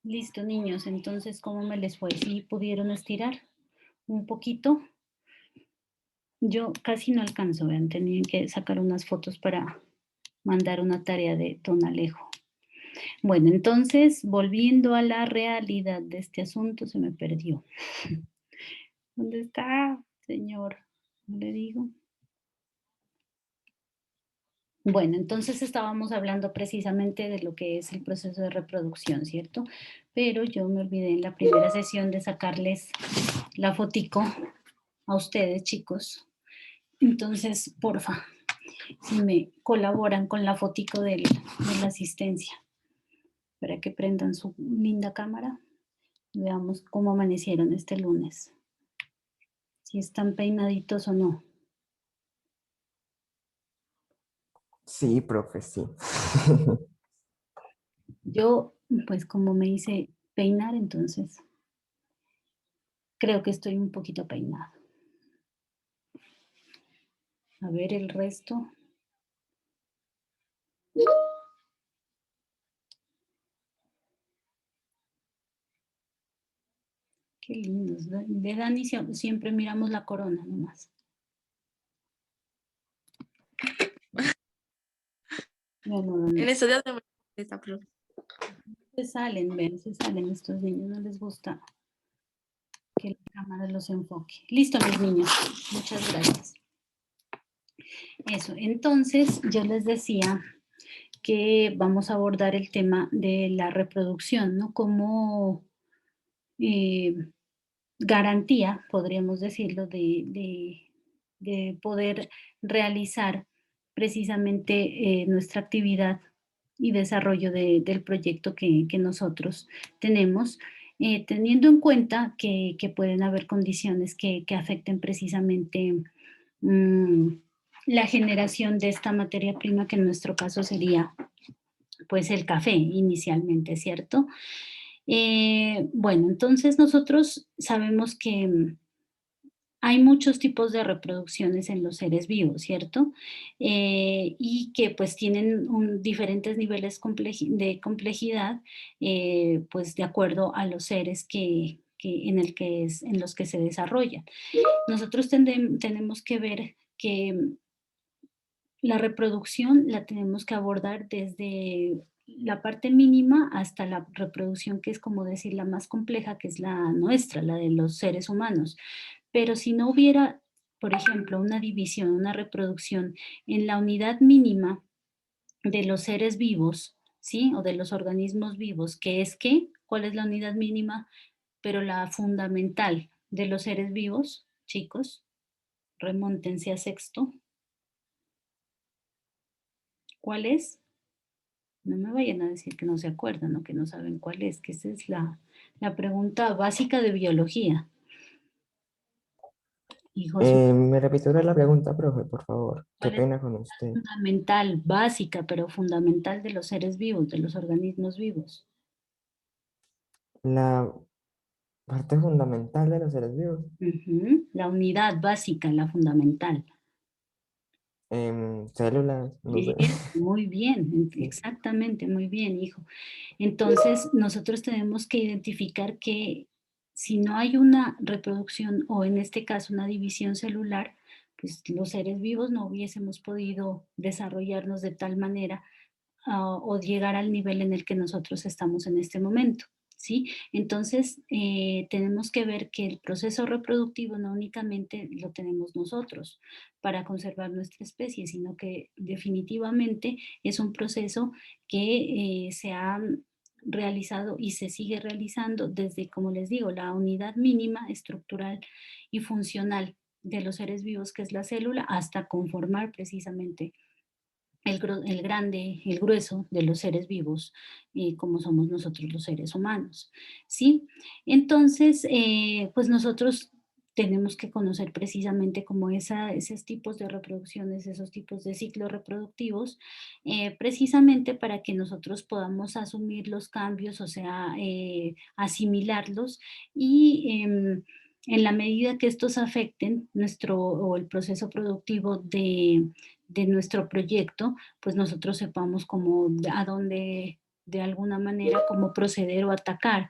Listo, niños. Entonces, ¿cómo me les fue? ¿Sí pudieron estirar un poquito? Yo casi no alcanzo, vean, tenía que sacar unas fotos para mandar una tarea de Don Alejo. Bueno, entonces, volviendo a la realidad de este asunto, se me perdió. ¿Dónde está, señor? ¿No le digo? Bueno, entonces estábamos hablando precisamente de lo que es el proceso de reproducción, ¿cierto? Pero yo me olvidé en la primera sesión de sacarles la fotico a ustedes, chicos. Entonces, porfa, si me colaboran con la fotico de la asistencia, para que prendan su linda cámara y veamos cómo amanecieron este lunes, si están peinaditos o no. Sí, profe, sí. Yo, pues como me hice peinar, entonces creo que estoy un poquito peinada. A ver el resto. Qué lindos. De Dani siempre miramos la corona nomás. No, no, no, En no. estos días me molesta, profe. Se salen, ven, se salen estos niños, no les gusta que la cámara los enfoque. Listo, mis niños. Muchas gracias. Eso, entonces yo les decía que vamos a abordar el tema de la reproducción, ¿no? Como garantía, podríamos decirlo, de poder realizar precisamente nuestra actividad y desarrollo del proyecto que nosotros tenemos, teniendo en cuenta que pueden haber condiciones que afecten precisamente mm, la generación de esta materia prima, que en nuestro caso sería pues el café inicialmente, ¿cierto? Bueno, entonces nosotros sabemos que hay muchos tipos de reproducciones en los seres vivos, ¿cierto? Y que pues tienen diferentes niveles de complejidad, pues de acuerdo a los seres en los que se desarrollan. Nosotros tenemos que ver que la reproducción la tenemos que abordar desde la parte mínima hasta la reproducción, que es como decir la más compleja, que es la nuestra, la de los seres humanos. Pero si no hubiera, por ejemplo, una división, una reproducción en la unidad mínima de los seres vivos, ¿sí? O de los organismos vivos, que es ¿qué? ¿Cuál es la unidad mínima? Pero la fundamental de los seres vivos, chicos, remóntense a sexto. ¿Cuál es? No me vayan a decir que no se acuerdan o que no saben cuál es, que esa es la pregunta básica de biología. Hijos, ¿Me repitirá la pregunta, profe, por favor? Qué ¿cuál es pena con usted. fundamental, básica, pero fundamental de los seres vivos, de los organismos vivos? La parte fundamental de los seres vivos. Ujú, la unidad básica, la fundamental. Células, no sé. Muy bien, Sí. exactamente, muy bien, hijo. Entonces, nosotros tenemos que identificar que si no hay una reproducción o en este caso una división celular, pues los seres vivos no hubiésemos podido desarrollarnos de tal manera o llegar al nivel en el que nosotros estamos en este momento, ¿sí? Entonces, tenemos que ver que el proceso reproductivo no únicamente lo tenemos nosotros para conservar nuestra especie, sino que definitivamente es un proceso que se ha realizado y se sigue realizando desde, como les digo, la unidad mínima estructural y funcional de los seres vivos, que es la célula, hasta conformar precisamente el grueso de los seres vivos, como somos nosotros los seres humanos, ¿sí? Entonces, pues nosotros tenemos que conocer precisamente como esos tipos de reproducciones, esos tipos de ciclos reproductivos, precisamente para que nosotros podamos asumir los cambios, o sea, asimilarlos y en la medida que estos afecten nuestro o el proceso productivo de nuestro proyecto, pues nosotros sepamos cómo a dónde de alguna manera cómo proceder o atacar,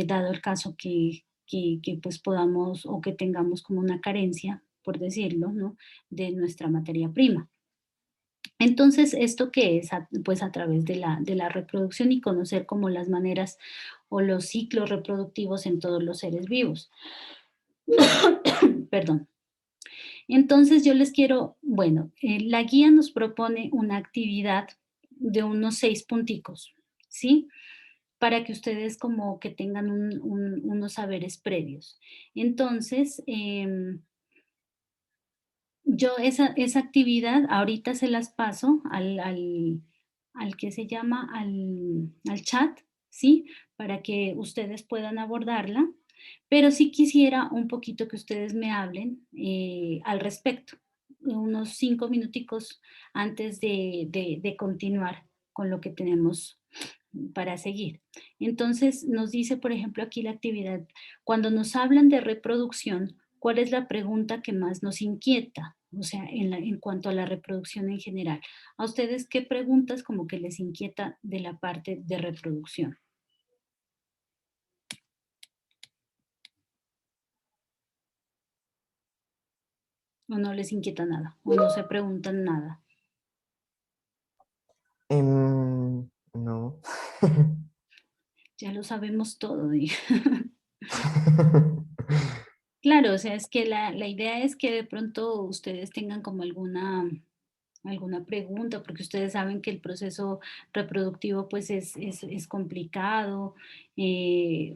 dado el caso que pues podamos o que tengamos como una carencia, por decirlo, ¿no? De nuestra materia prima. Entonces, ¿esto qué es? Pues a través de la reproducción y conocer como las maneras o los ciclos reproductivos en todos los seres vivos. Perdón. Entonces, yo les quiero, bueno, la guía nos propone una actividad de unos 6 punticos, ¿sí? Para que ustedes como que tengan unos saberes previos. Entonces, yo esa actividad ahorita se las paso al que se llama al chat, ¿sí? Para que ustedes puedan abordarla, pero sí quisiera un poquito que ustedes me hablen, al respecto, unos 5 minuticos antes de continuar con lo que tenemos para seguir. Entonces, nos dice, por ejemplo, aquí la actividad, cuando nos hablan de reproducción, ¿cuál es la pregunta que más nos inquieta? O sea, en cuanto a la reproducción en general. ¿A ustedes qué preguntas como que les inquieta de la parte de reproducción? ¿O no les inquieta nada? ¿O no se preguntan nada? No. Ya lo sabemos todo. Claro, o sea, es que la idea es que de pronto ustedes tengan como alguna pregunta, porque ustedes saben que el proceso reproductivo pues es complicado.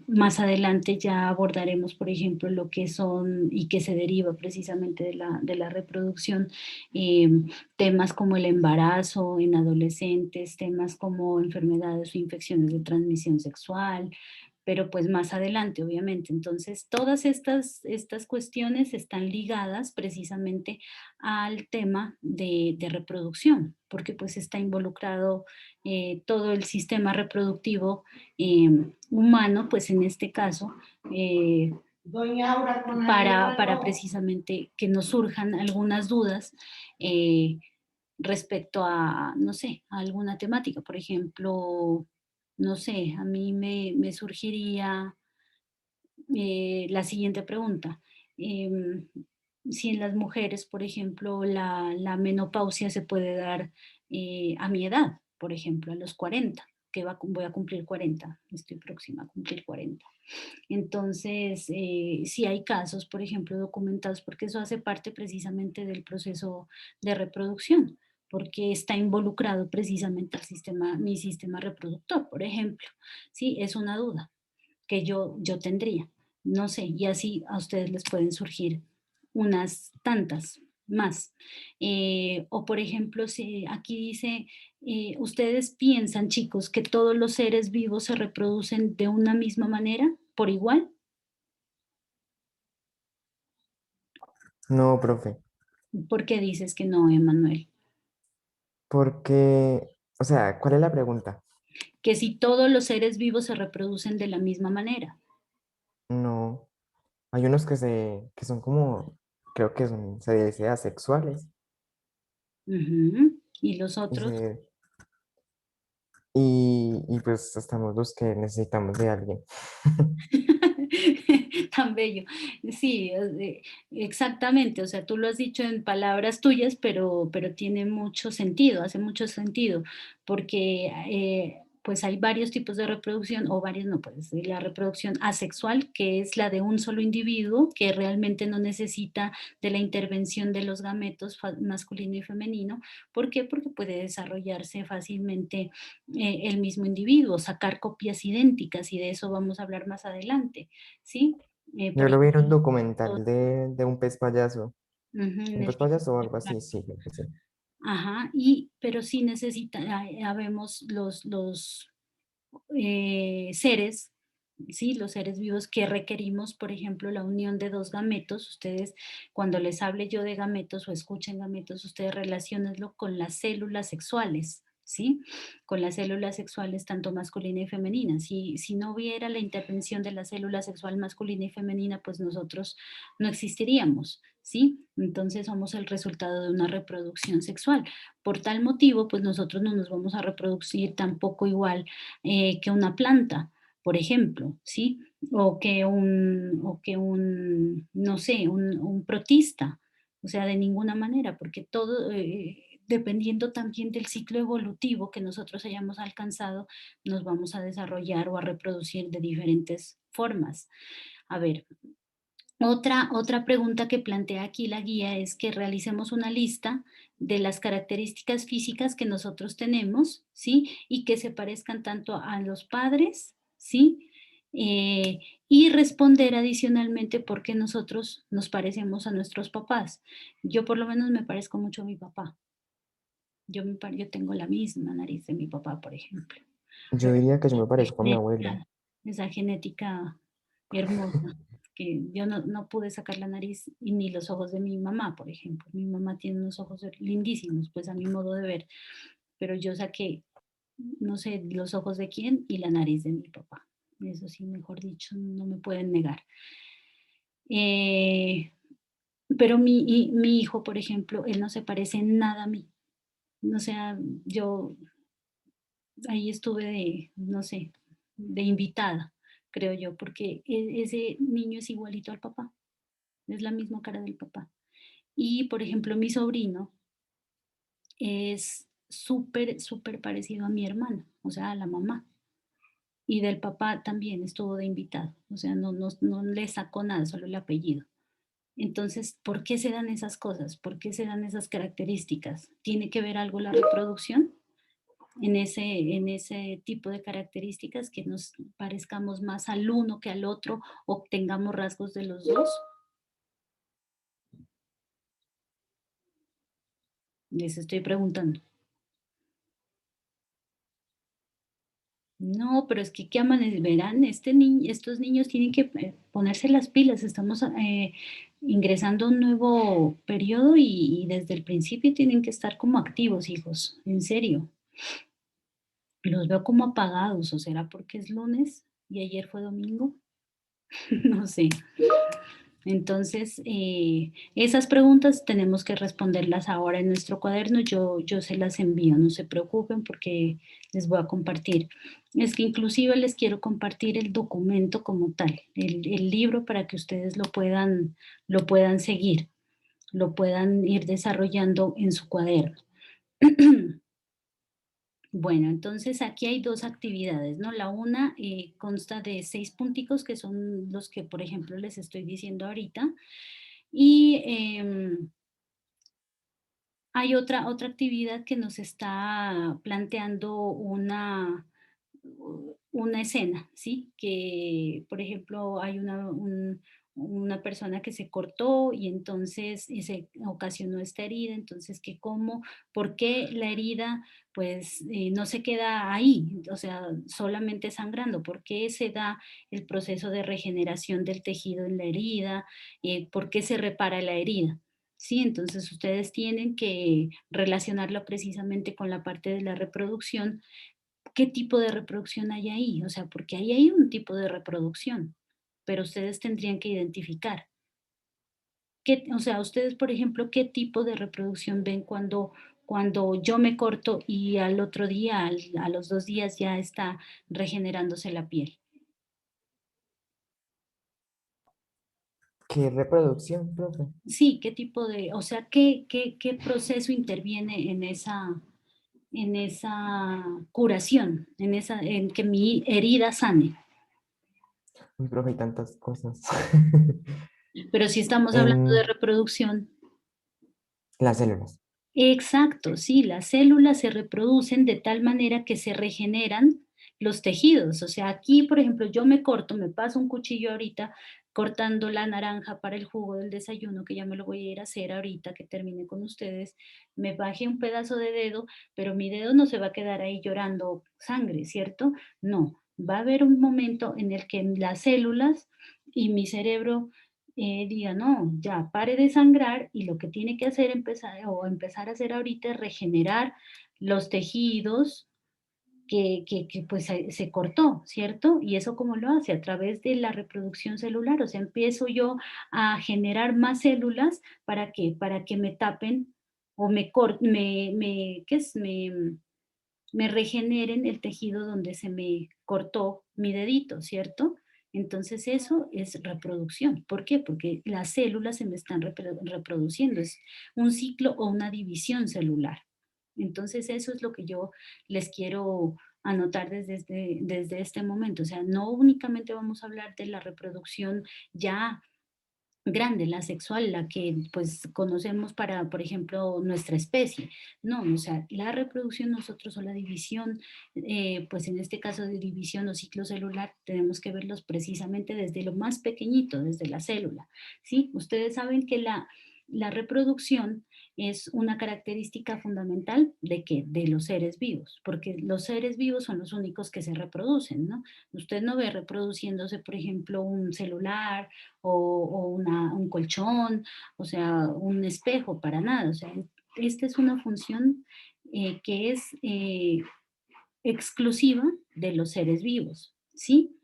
Más adelante ya abordaremos, por ejemplo, lo que son y que se deriva precisamente de la reproducción, eh, temas como el embarazo en adolescentes, temas como enfermedades o infecciones de transmisión sexual, pero pues más adelante, obviamente. Entonces, todas estas cuestiones están ligadas precisamente al tema de reproducción, porque pues está involucrado todo el sistema reproductivo humano, pues en este caso, para precisamente que nos surjan algunas dudas eh, respecto a, no sé, a alguna temática. Por ejemplo, no sé, a mí me surgiría la siguiente pregunta. em, si en las mujeres, por ejemplo, la menopausia se puede dar a mi edad, por ejemplo, a los 40, que voy a cumplir 40, estoy próxima a cumplir 40. Entonces, sí hay casos, por ejemplo, documentados, porque eso hace parte precisamente del proceso de reproducción, porque está involucrado precisamente mi sistema reproductor, por ejemplo. Sí, es una duda que yo tendría. No sé, y así a ustedes les pueden surgir unas tantas más. O por ejemplo, si aquí dice, ¿ustedes piensan, chicos, que todos los seres vivos se reproducen de una misma manera, por igual? No, profe, ¿Por qué dices que no, Emanuel? porque, o sea, ¿cuál es la pregunta? Que si todos los seres vivos se reproducen de la misma manera. No, hay unos que son como, creo que son, se dice asexuales Ujú. ¿Y los y, otros? y pues estamos los que necesitamos de alguien. Tan bello. Sí, exactamente. O sea, tú lo has dicho en palabras tuyas, pero tiene mucho sentido, hace mucho sentido, porque pues hay varios tipos de reproducción, o varios no, pues la reproducción asexual, que es la de un solo individuo, que realmente no necesita de la intervención de los gametos masculino y femenino. ¿Por qué? Porque puede desarrollarse fácilmente el mismo individuo, sacar copias idénticas, y de eso vamos a hablar más adelante. ¿Sí? Yo Por lo vi ejemplo, en un documental de un pez payaso. ujú, ¿Un pez payaso o algo así? Sí, creo que sí. ajá, pero sí necesita, habemos los seres, ¿sí? Los seres vivos que requerimos, por ejemplo, la unión de dos gametos. Ustedes, cuando les hable yo de gametos o escuchen gametos, ustedes relaciónenlo con las células sexuales, ¿sí? Con las células sexuales tanto masculina y femenina. Si no hubiera la intervención de la célula sexual masculina y femenina, pues nosotros no existiríamos, ¿sí? Entonces somos el resultado de una reproducción sexual. Por tal motivo, pues nosotros no nos vamos a reproducir tampoco igual que una planta, por ejemplo, ¿sí? No sé, un protista, o sea, de ninguna manera, porque todo, dependiendo también del ciclo evolutivo que nosotros hayamos alcanzado, nos vamos a desarrollar o a reproducir de diferentes formas. A ver, otra pregunta que plantea aquí la guía es que realicemos una lista de las características físicas que nosotros tenemos, ¿sí? Y que se parezcan tanto a los padres, ¿sí? Y responder adicionalmente por qué nosotros nos parecemos a nuestros papás. Yo por lo menos me parezco mucho a mi papá. Yo tengo la misma nariz de mi papá, por ejemplo. Yo Pero diría que yo me parezco a mi abuelo. esa genética hermosa, que yo no pude sacar la nariz y ni los ojos de mi mamá, por ejemplo. Mi mamá tiene unos ojos lindísimos, pues a mi modo de ver, pero yo saqué, no sé, los ojos de quién y la nariz de mi papá. Eso sí, mejor dicho, no me pueden negar. Eh, pero mi hijo, por ejemplo, él no se parece en nada a mí. O sea, yo ahí estuve de, no sé, de invitada, creo yo, porque ese niño es igualito al papá, es la misma cara del papá. Y, por ejemplo, mi sobrino es súper, súper parecido a mi hermana, o sea, a la mamá. Y del papá también estuvo de invitado, o sea, no le sacó nada, solo el apellido. Entonces, ¿por qué se dan esas cosas? ¿Por qué se dan esas características? ¿Tiene que ver algo la reproducción? En ese tipo de características, que nos parezcamos más al uno que al otro o tengamos rasgos de los dos. Les estoy preguntando. No, pero es que ¿qué verán? Estos niños tienen que ponerse las pilas. Estamos ingresando a un nuevo periodo y desde el principio tienen que estar como activos, hijos, en serio. Los veo como apagados, o será porque es lunes y ayer fue domingo, no sé. Entonces, esas preguntas tenemos que responderlas ahora en nuestro cuaderno. Yo se las envío, no se preocupen porque les voy a compartir. Es que inclusive les quiero compartir el documento como tal, el libro para que ustedes lo puedan seguir, lo puedan ir desarrollando en su cuaderno. Bueno, entonces aquí hay dos actividades, ¿no? La una consta de 6 punticos, que son los que, por ejemplo, les estoy diciendo ahorita. Y hay otra actividad que nos está planteando una escena, ¿sí? Que, por ejemplo, hay una persona que se cortó y entonces y se ocasionó esta herida, entonces que cómo, por qué la herida pues no se queda ahí, o sea, solamente sangrando, por qué se da el proceso de regeneración del tejido en la herida, por qué se repara la herida. Sí, entonces ustedes tienen que relacionarlo precisamente con la parte de la reproducción. ¿Qué tipo de reproducción hay ahí? O sea, porque ahí hay un tipo de reproducción, pero ustedes tendrían que identificar. O sea, ustedes, por ejemplo, ¿qué tipo de reproducción ven cuando yo me corto y al otro día, a los 2 días ya está regenerándose la piel? ¿Qué reproducción, profe? Sí, ¿qué tipo de, o sea, qué proceso interviene en esa curación, en que mi herida sane? Uy, profe, hay tantas cosas. Pero si estamos hablando de En reproducción, las células. exacto, sí, las células se reproducen de tal manera que se regeneran los tejidos. O sea, aquí, por ejemplo, yo me corto, me paso un cuchillo ahorita cortando la naranja para el jugo del desayuno, que ya me lo voy a ir a hacer ahorita que termine con ustedes. Me bajé un pedazo de dedo, pero mi dedo no se va a quedar ahí llorando sangre, ¿cierto? No, va a haber un momento en el que las células y mi cerebro diga, no, ya pare de sangrar y lo que tiene que hacer empezar a hacer ahorita es regenerar los tejidos pues se cortó, ¿cierto? Y eso cómo lo hace a través de la reproducción celular, o sea, empiezo yo a generar más células para que me tapen o ¿qué es? Me regeneren el tejido donde se me cortó mi dedito, ¿cierto? Entonces eso es reproducción. ¿Por qué? Porque las células se me están reproduciendo. Es un ciclo o una división celular. Entonces eso es lo que yo les quiero anotar desde este momento. O sea, no únicamente vamos a hablar de la reproducción ya grande, la sexual, la que pues conocemos para, por ejemplo, nuestra especie. No, o sea, la reproducción nosotros o la división, pues en este caso de división o ciclo celular, tenemos que verlos precisamente desde lo más pequeñito, desde la célula, ¿sí? Ustedes saben que la reproducción es una característica fundamental de que de los seres vivos, porque los seres vivos son los únicos que se reproducen, ¿no? Usted no ve reproduciéndose, por ejemplo, un celular, un colchón, o sea, un espejo, para nada. O sea, esta es una función que es exclusiva de los seres vivos, ¿sí?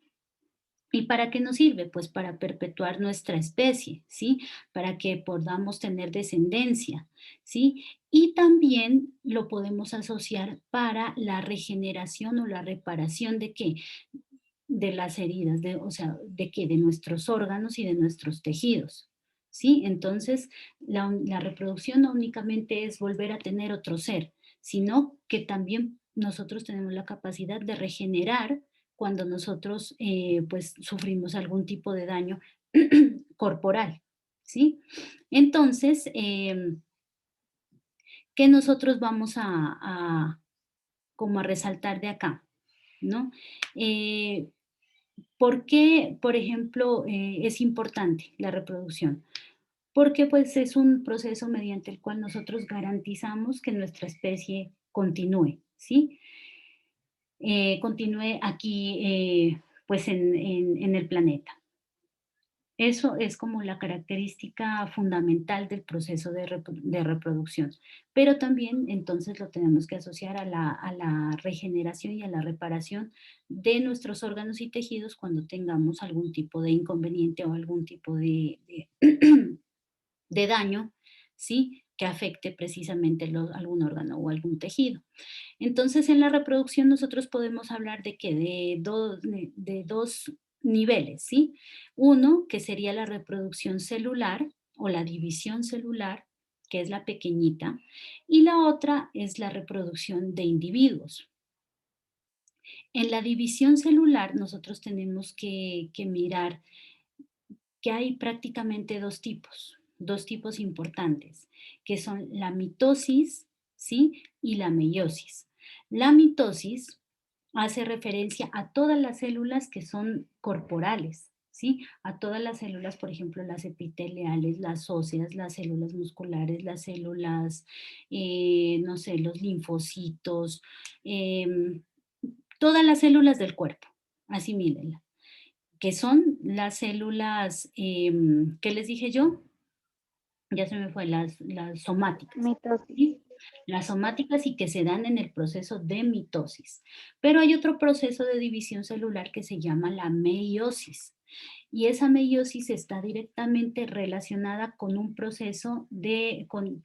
¿Y para qué nos sirve? Pues para perpetuar nuestra especie, ¿sí? Para que podamos tener descendencia, ¿sí? Y también lo podemos asociar para la regeneración o la reparación de qué? De las heridas, o sea, ¿de qué? De nuestros órganos y de nuestros tejidos, ¿sí? Entonces, la reproducción no únicamente es volver a tener otro ser, sino que también nosotros tenemos la capacidad de regenerar cuando nosotros, pues, sufrimos algún tipo de daño corporal, ¿sí? Entonces, ¿qué nosotros vamos como a resaltar de acá? ¿No? Eh, ¿Por qué, por ejemplo, es importante la reproducción? Porque pues es un proceso mediante el cual nosotros garantizamos que nuestra especie continúe, ¿sí? Continúe aquí, pues en el planeta. Eso es como la característica fundamental del proceso de reproducción. Pero también entonces lo tenemos que asociar a la regeneración y a la reparación de nuestros órganos y tejidos cuando tengamos algún tipo de inconveniente o algún tipo de daño, ¿sí? Que afecte precisamente algún órgano o algún tejido. Entonces, en la reproducción nosotros podemos hablar de que de dos niveles, ¿sí? Uno, que sería la reproducción celular o la división celular, que es la pequeñita, y la otra es la reproducción de individuos. En la división celular nosotros tenemos que mirar que hay prácticamente dos tipos importantes, que son la mitosis, ¿sí? Y la meiosis. La mitosis hace referencia a todas las células que son corporales, ¿sí? A todas las células, por ejemplo, las epiteliales, las óseas, las células musculares, las células, no sé, los linfocitos, todas las células del cuerpo, asimílenla, que son las células, ¿qué les dije yo? Ya se me fue, las somáticas, Mitosis. ¿sí? Las somáticas y que se dan en el proceso de mitosis. Pero hay otro proceso de división celular que se llama la meiosis. Y esa meiosis está directamente relacionada con un proceso ya con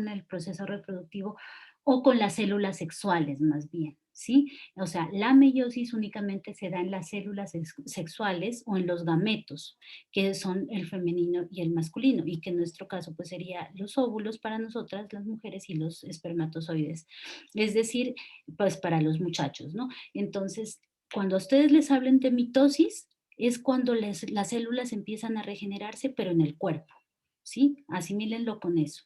el proceso reproductivo o con las células sexuales más bien, ¿sí? O sea, la meiosis únicamente se da en las células sexuales o en los gametos, que son el femenino y el masculino, y que en nuestro caso pues sería los óvulos para nosotras, las mujeres, y los espermatozoides, es decir, pues para los muchachos, ¿no? Entonces, cuando a ustedes les hablen de mitosis, es cuando las células empiezan a regenerarse, pero en el cuerpo, ¿sí? Asimílenlo con eso.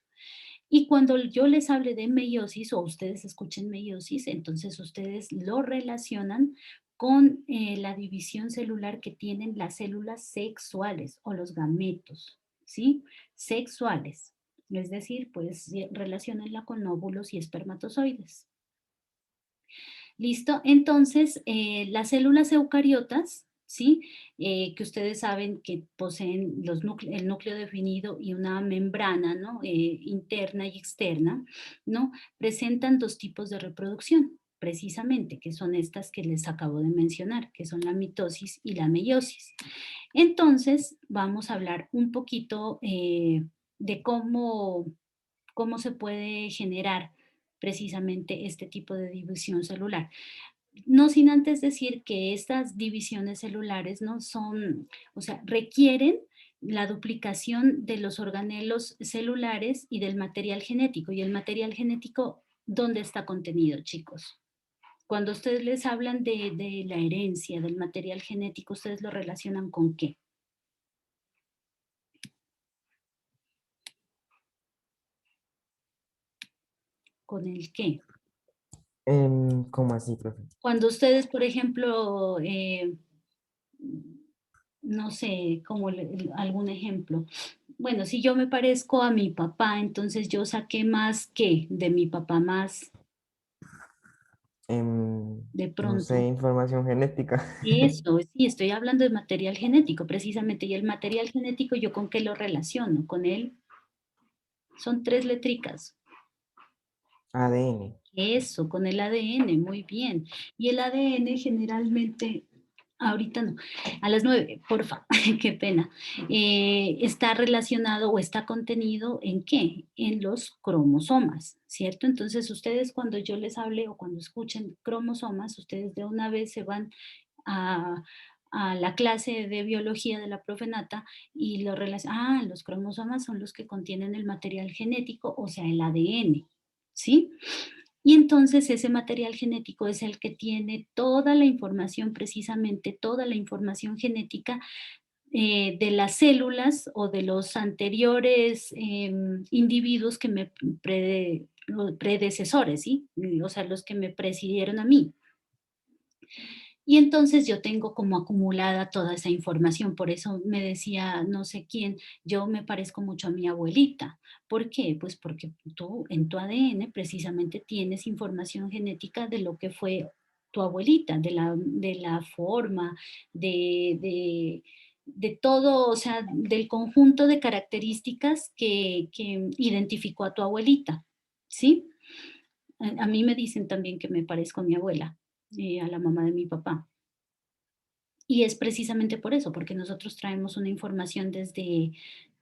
Y cuando yo les hable de meiosis o ustedes escuchen meiosis, entonces ustedes lo relacionan con la división celular que tienen las células sexuales o los gametos, ¿sí? Sexuales. Es decir, pues relacionenla con óvulos y espermatozoides. ¿Listo? Entonces, las células eucariotas, ¿sí? Que ustedes saben que poseen el núcleo definido y una membrana, ¿no? Interna y externa, ¿no? Presentan dos tipos de reproducción. precisamente, que son estas que les acabo de mencionar, que son la mitosis y la meiosis. Entonces, vamos a hablar un poquito de cómo se puede generar precisamente este tipo de división celular. No sin antes decir que estas divisiones celulares no son, o sea, requieren la duplicación de los organelos celulares y del material genético. Y el material genético, ¿dónde está contenido, chicos? Cuando ustedes les hablan de la herencia, del material genético, ¿ustedes lo relacionan con qué? ¿Con el qué? ¿Cómo así, profe? Cuando ustedes, por ejemplo, no sé, como algún ejemplo. Bueno, si yo me parezco a mi papá, entonces yo saqué más que de mi papá más de No sé, pronto. información genética. Eso, sí, estoy hablando de material genético precisamente. Y el material genético, ¿yo con qué lo relaciono? Con él son tres letricas. ADN. Eso, con el ADN, muy bien. Y el ADN generalmente, ahorita no, a las 9, porfa, qué pena, está relacionado o está contenido ¿en qué? En los cromosomas, ¿cierto? Entonces ustedes cuando yo les hable o cuando escuchen cromosomas, ustedes de una vez se van a, a la clase de biología de la profe Nata y lo relacionan, los cromosomas son los que contienen el material genético, o sea, el ADN, ¿sí? Y entonces ese material genético es el que tiene toda la información, precisamente toda la información genética de las células o de los anteriores individuos que los predecesores, ¿sí? O sea, los que me presidieron a mí. Y entonces yo tengo como acumulada toda esa información, por eso me decía no sé quién, yo me parezco mucho a mi abuelita. ¿Por qué? Pues porque tú en tu ADN precisamente tienes información genética de lo que fue tu abuelita, de la forma, de todo, o sea, del conjunto de características que identificó a tu abuelita, ¿sí? A mí me dicen también que me parezco a mi abuela, a la mamá de mi papá. Y es precisamente por eso, porque nosotros traemos una información desde,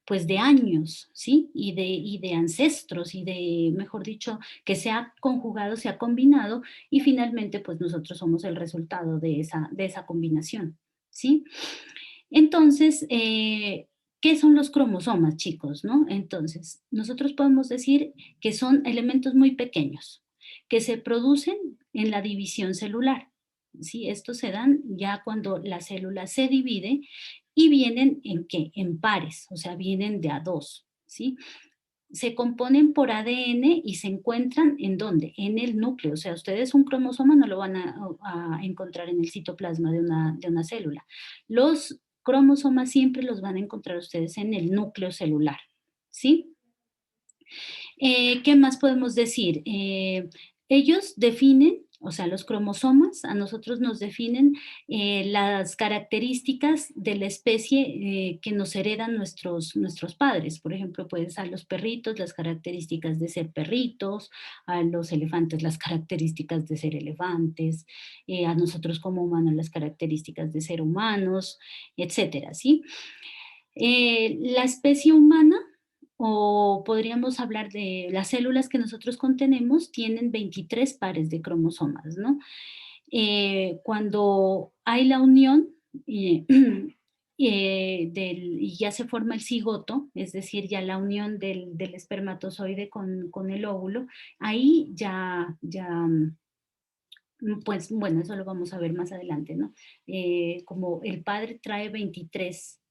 pues, de años, ¿sí? Y de ancestros y de, mejor dicho, que se ha conjugado, se ha combinado y finalmente, pues, nosotros somos el resultado de esa combinación, ¿sí? Entonces, ¿qué son los cromosomas, chicos, no? Entonces, nosotros podemos decir que son elementos muy pequeños que se producen en la división celular. ¿Sí? Estos se dan ya cuando la célula se divide y vienen en qué? En pares, o sea, vienen de a dos, ¿sí? Se componen por ADN y se encuentran ¿en dónde? En el núcleo, o sea, ustedes un cromosoma no lo van a encontrar en el citoplasma de una célula. Los cromosomas siempre los van a encontrar ustedes en el núcleo celular, ¿sí? ¿Qué más podemos decir? Ellos definen, o sea, los cromosomas a nosotros nos definen las características de la especie que nos heredan nuestros padres. Por ejemplo, pues a los perritos las características de ser perritos, a los elefantes las características de ser elefantes, a nosotros como humanos las características de ser humanos, etcétera, ¿sí? La especie humana, o podríamos hablar de las células que nosotros contenemos, tienen 23 pares de cromosomas, ¿no? Cuando hay la unión y ya se forma el cigoto, es decir, ya la unión del espermatozoide con el óvulo, ahí pues bueno, eso lo vamos a ver más adelante, ¿no? Como el padre trae 23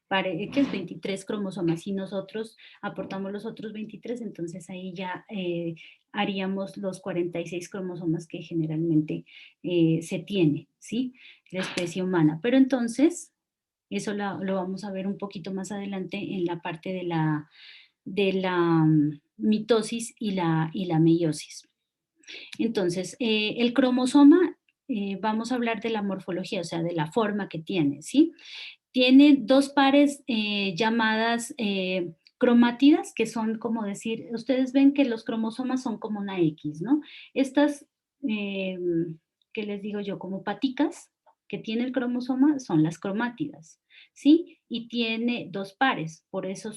¿qué es? 23 cromosomas y nosotros aportamos los otros 23, entonces ahí ya haríamos los 46 cromosomas que generalmente se tiene, ¿sí? La especie humana. Pero entonces, eso lo vamos a ver un poquito más adelante en la parte de la mitosis y la meiosis. Entonces, el cromosoma, vamos a hablar de la morfología, o sea, de la forma que tiene, ¿sí? Tiene dos pares llamadas cromátidas, que son como decir, ustedes ven que los cromosomas son como una X, ¿no? Estas, ¿qué les digo yo? Como paticas que tiene el cromosoma son las cromátidas, ¿sí? Y tiene 2 pares, por eso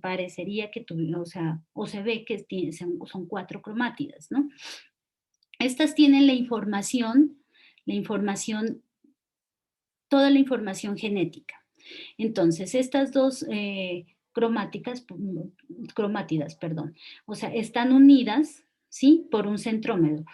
parecería que tuviera, o sea, o se ve que son 4 cromátidas, ¿no? Estas tienen la información, toda la información genética. Entonces, estas dos cromátidas, perdón, o sea, están unidas, ¿sí? Por un centrómero.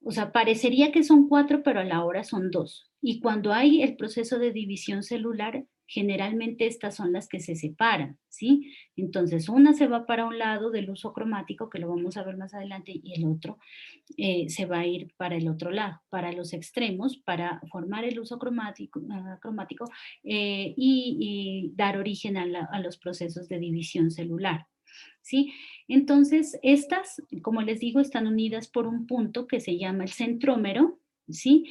O sea, parecería que son 4, pero a la hora son 2. Y cuando hay el proceso de división celular, generalmente estas son las que se separan, ¿sí? Entonces, una se va para un lado del uso cromático, que lo vamos a ver más adelante, y el otro se va a ir para el otro lado, para los extremos, para formar el uso cromático y dar origen a los procesos de división celular. ¿Sí? Entonces, estas, como les digo, están unidas por un punto que se llama el centrómero, ¿sí?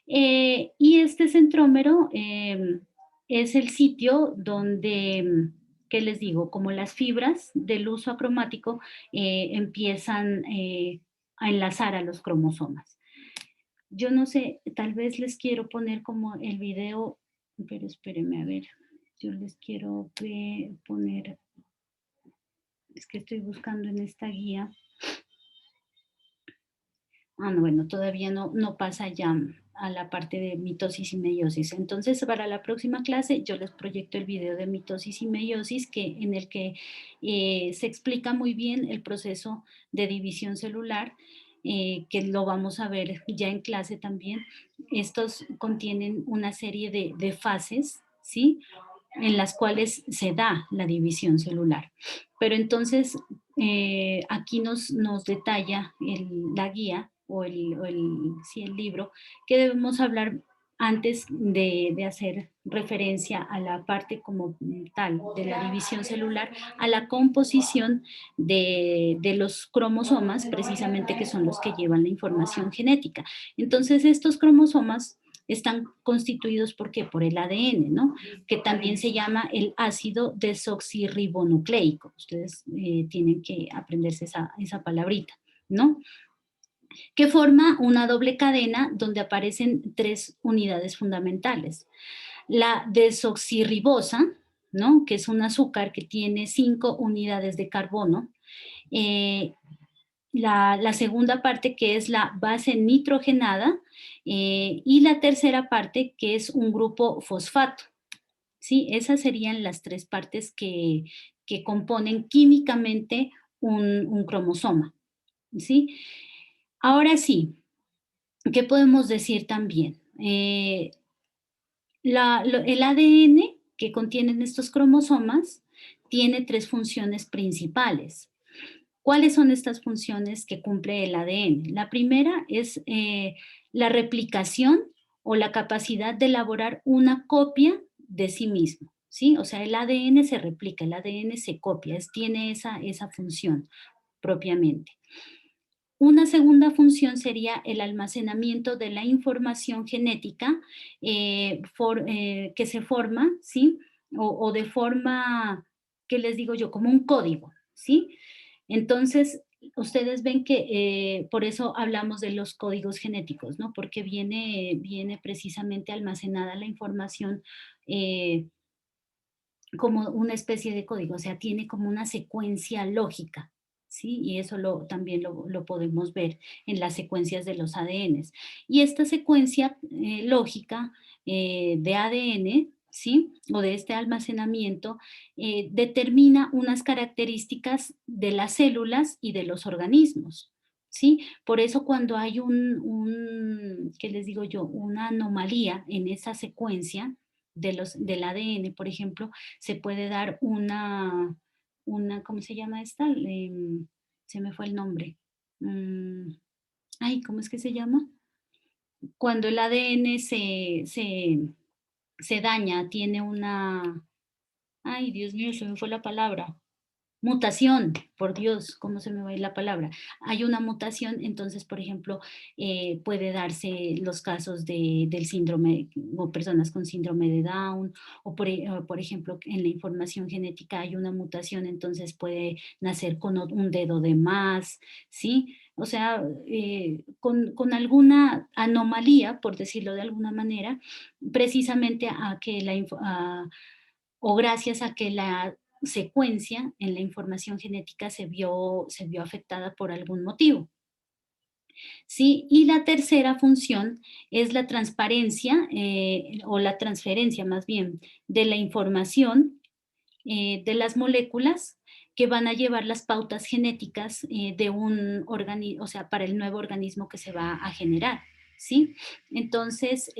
Y este centrómero es el sitio donde, ¿qué les digo? Como las fibras del uso acromático empiezan a enlazar a los cromosomas. Yo no sé, tal vez les quiero poner como el video, pero espérenme a ver, yo les quiero poner, es que estoy buscando en esta guía. No, bueno, todavía no pasa ya a la parte de mitosis y meiosis. Entonces, para la próxima clase yo les proyecto el video de mitosis y meiosis en el que se explica muy bien el proceso de división celular, que lo vamos a ver ya en clase también. Estos contienen una serie de fases, ¿sí? En las cuales se da la división celular. Pero entonces, aquí nos detalla la guía sí, el libro, que debemos hablar antes de hacer referencia a la parte como tal de la división celular, a la composición de los cromosomas, precisamente que son los que llevan la información genética. Entonces, estos cromosomas están constituidos ¿por qué? Por el ADN, ¿no? Que también se llama el ácido desoxirribonucleico. Ustedes tienen que aprenderse esa palabrita, ¿no? Que forma una doble cadena donde aparecen 3 unidades fundamentales. La desoxirribosa, ¿no? Que es un azúcar que tiene 5 unidades de carbono. La segunda parte que es la base nitrogenada y la tercera parte que es un grupo fosfato. ¿Sí? Esas serían las 3 partes que componen químicamente un cromosoma. ¿Sí? Ahora sí, ¿qué podemos decir también? El ADN que contienen estos cromosomas tiene 3 funciones principales. ¿Cuáles son estas funciones que cumple el ADN? La primera es la replicación o la capacidad de elaborar una copia de sí mismo, ¿sí? O sea, el ADN se replica, el ADN se copia, tiene esa función propiamente. Una segunda función sería el almacenamiento de la información genética que se forma, ¿sí? O de forma, ¿qué les digo yo? Como un código, ¿sí? Entonces, ustedes ven que por eso hablamos de los códigos genéticos, ¿no? Porque viene precisamente almacenada la información como una especie de código, o sea, tiene como una secuencia lógica, ¿sí? Y eso también lo podemos ver en las secuencias de los ADNs. Y esta secuencia lógica de ADN, ¿sí? O de este almacenamiento, determina unas características de las células y de los organismos. ¿Sí? Por eso cuando hay ¿qué les digo yo? Una anomalía en esa secuencia del ADN, por ejemplo, se puede dar ¿cómo se llama esta? Se me fue el nombre. Mm, Ay, ¿cómo es que se llama? Cuando el ADN se daña, tiene ay, Dios mío, se me fue la palabra. mutación, por Dios, ¿cómo se me va a ir la palabra? Hay una mutación, entonces, por ejemplo, puede darse los casos del síndrome, o personas con síndrome de Down, o por ejemplo, en la información genética hay una mutación, entonces puede nacer con un dedo de más, ¿sí? O sea, con alguna anomalía, por decirlo de alguna manera, precisamente o gracias a que la secuencia en la información genética se vio afectada por algún motivo. ¿Sí? Y la tercera función es la transparencia o la transferencia más bien de la información de las moléculas que van a llevar las pautas genéticas de un organismo, o sea, para el nuevo organismo que se va a generar, ¿sí? Entonces,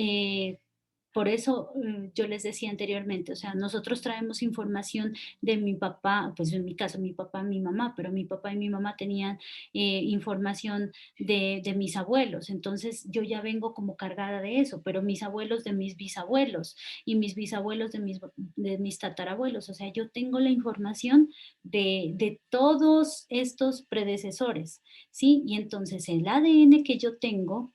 por eso yo les decía anteriormente, o sea, nosotros traemos información de mi papá, pues en mi caso mi papá, mi mamá, pero mi papá y mi mamá tenían información de mis abuelos, entonces yo ya vengo como cargada de eso, pero mis abuelos de mis bisabuelos y mis bisabuelos de mis tatarabuelos, o sea, yo tengo la información de todos estos predecesores, ¿sí? Y entonces el ADN que yo tengo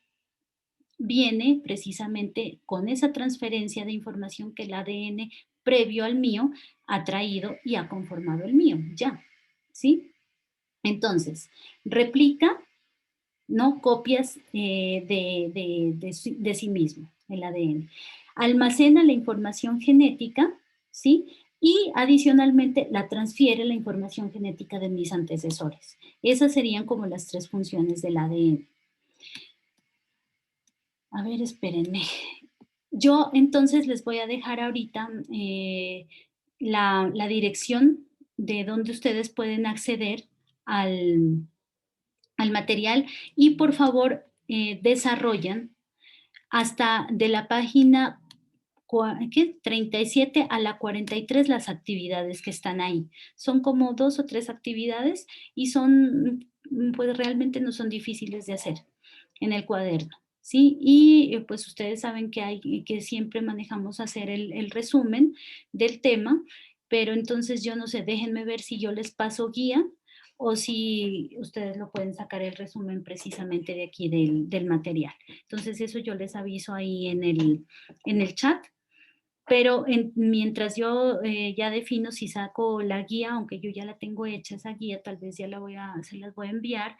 viene precisamente con esa transferencia de información que el ADN previo al mío ha traído y ha conformado el mío, ya, ¿sí? Entonces, replica, ¿no? Copias de sí mismo, el ADN. Almacena la información genética, ¿sí? Y adicionalmente la transfiere la información genética de mis antecesores. Esas serían como las tres funciones del ADN. A ver, espérenme. Yo entonces les voy a dejar ahorita la dirección de donde ustedes pueden acceder al, al material y por favor desarrollan hasta de la página 37 a la 43 las actividades que están ahí. Son como 2 o 3 actividades y son, pues realmente no son difíciles de hacer en el cuaderno. ¿Sí? Y pues ustedes saben que siempre manejamos hacer el resumen del tema, pero entonces yo no sé, déjenme ver si yo les paso guía o si ustedes lo pueden sacar el resumen precisamente de aquí del material. Entonces eso yo les aviso ahí en el chat, pero mientras yo ya defino si saco la guía, aunque yo ya la tengo hecha esa guía, tal vez ya se las voy a enviar,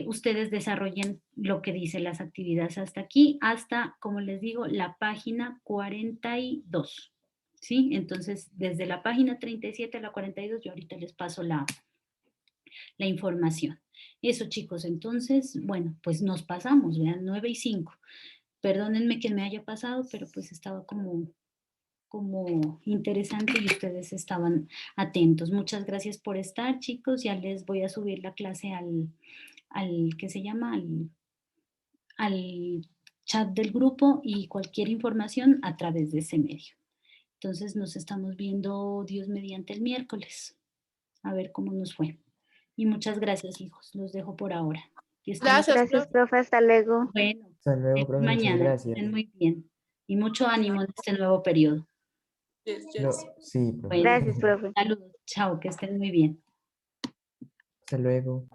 ustedes desarrollen lo que dice las actividades hasta aquí, hasta, como les digo, la página 42. ¿Sí? Entonces, desde la página 37 a la 42, yo ahorita les paso la información. Eso, chicos, entonces, bueno, pues nos pasamos, vean, 9 y 5. Perdónenme que me haya pasado, pero pues estaba como interesante y ustedes estaban atentos. Muchas gracias por estar, chicos. Ya les voy a subir la clase ¿qué se llama? Al chat del grupo y cualquier información a través de ese medio. Entonces nos estamos viendo, Dios mediante, el miércoles. A ver cómo nos fue. Y muchas gracias, hijos. Los dejo por ahora. Gracias, Gracias, profe. profe, hasta luego. Bueno, Hasta luego, profe, muchas mañana. Que gracias. estén muy bien. Y mucho ánimo en este nuevo periodo. Yes, No, yes. sí, profe. Bueno, Gracias, profe. saludos. Chao, que estén muy bien. Hasta luego.